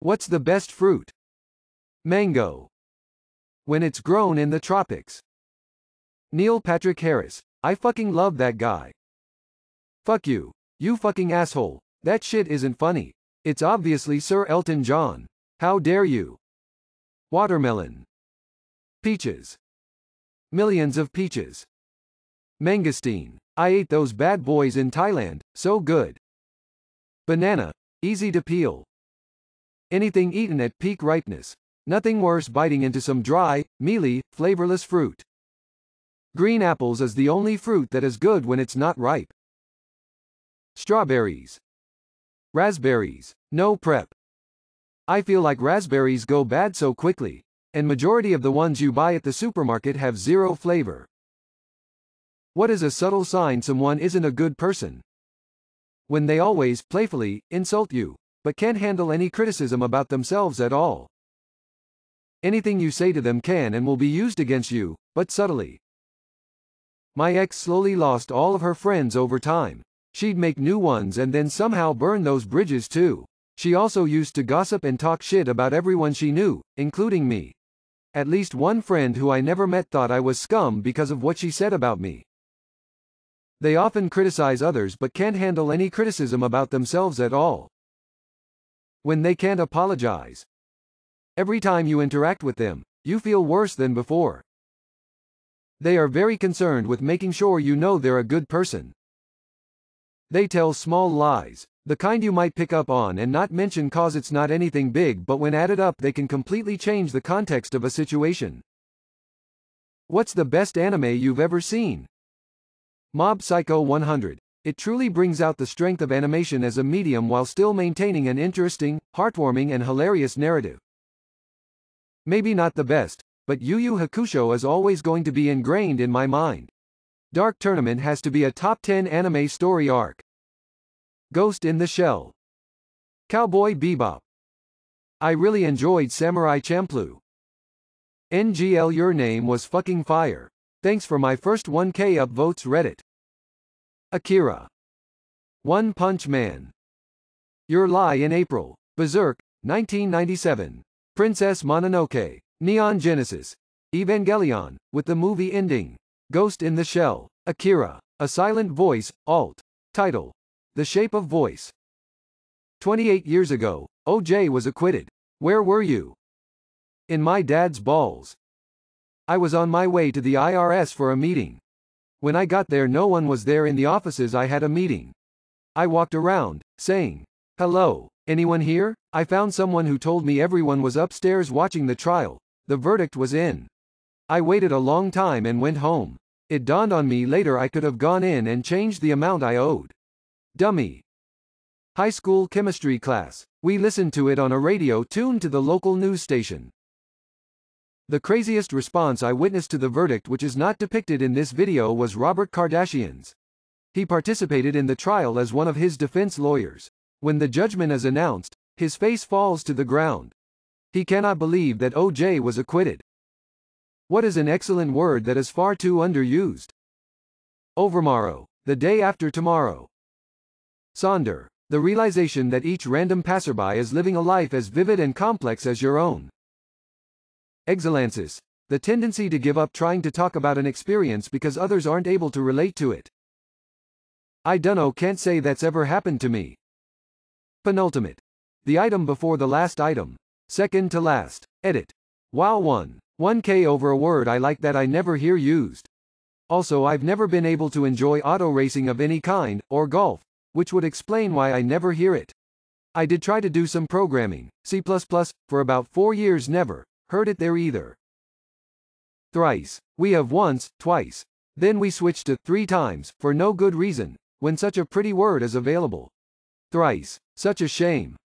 What's the best fruit? Mango. When it's grown in the tropics. Neil Patrick Harris. I fucking love that guy. Fuck you. You fucking asshole. That shit isn't funny. It's obviously Sir Elton John. How dare you? Watermelon. Peaches. Millions of peaches. Mangosteen. I ate those bad boys in Thailand, so good. Banana. Easy to peel. Anything eaten at peak ripeness. Nothing worse biting into some dry, mealy, flavorless fruit. Green apples is the only fruit that is good when it's not ripe. Strawberries. Raspberries. No prep. I feel like raspberries go bad so quickly, and majority of the ones you buy at the supermarket have zero flavor. What is a subtle sign someone isn't a good person? When they always, playfully, insult you, but can't handle any criticism about themselves at all. Anything you say to them can and will be used against you, but subtly. My ex slowly lost all of her friends over time. She'd make new ones and then somehow burn those bridges too. She also used to gossip and talk shit about everyone she knew, including me. At least one friend who I never met thought I was scum because of what she said about me. They often criticize others but can't handle any criticism about themselves at all. When they can't apologize. Every time you interact with them, you feel worse than before. They are very concerned with making sure you know they're a good person. They tell small lies, the kind you might pick up on and not mention cause it's not anything big, but when added up they can completely change the context of a situation. What's the best anime you've ever seen? Mob Psycho 100. It truly brings out the strength of animation as a medium while still maintaining an interesting, heartwarming and hilarious narrative. Maybe not the best, but Yu Yu Hakusho is always going to be ingrained in my mind. Dark Tournament has to be a top 10 anime story arc. Ghost in the Shell. Cowboy Bebop. I really enjoyed Samurai Champloo. NGL Your Name was fucking fire. Thanks for my first 1K upvotes Reddit. Akira. One Punch Man. Your Lie in April. Berserk, 1997. Princess Mononoke. Neon Genesis. Evangelion, with the movie ending. Ghost in the Shell. Akira. A Silent Voice, alt. Title. The Shape of Voice. 28 years ago, OJ was acquitted. Where were you? In my dad's balls. I was on my way to the IRS for a meeting. When I got there no one was there in the offices I had a meeting. I walked around, saying, "Hello, anyone here?" I found someone who told me everyone was upstairs watching the trial. The verdict was in. I waited a long time and went home. It dawned on me later I could have gone in and changed the amount I owed. Dummy. High school chemistry class. We listened to it on a radio tuned to the local news station. The craziest response I witnessed to the verdict, which is not depicted in this video, was Robert Kardashian's. He participated in the trial as one of his defense lawyers. When the judgment is announced, his face falls to the ground. He cannot believe that OJ was acquitted. What is an excellent word that is far too underused? Overmorrow, the day after tomorrow. Sonder, the realization that each random passerby is living a life as vivid and complex as your own. Excellences, the tendency to give up trying to talk about an experience because others aren't able to relate to it. I dunno, can't say that's ever happened to me. Penultimate. The item before the last item. Second to last. Edit. Wow 1K over a word I like that I never hear used. Also I've never been able to enjoy auto racing of any kind, or golf, which would explain why I never hear it. I did try to do some programming, C++, for about 4 years, never heard it there either. Thrice. We have once, twice. Then we switched to 3 times, for no good reason, when such a pretty word is available. Thrice. Such a shame.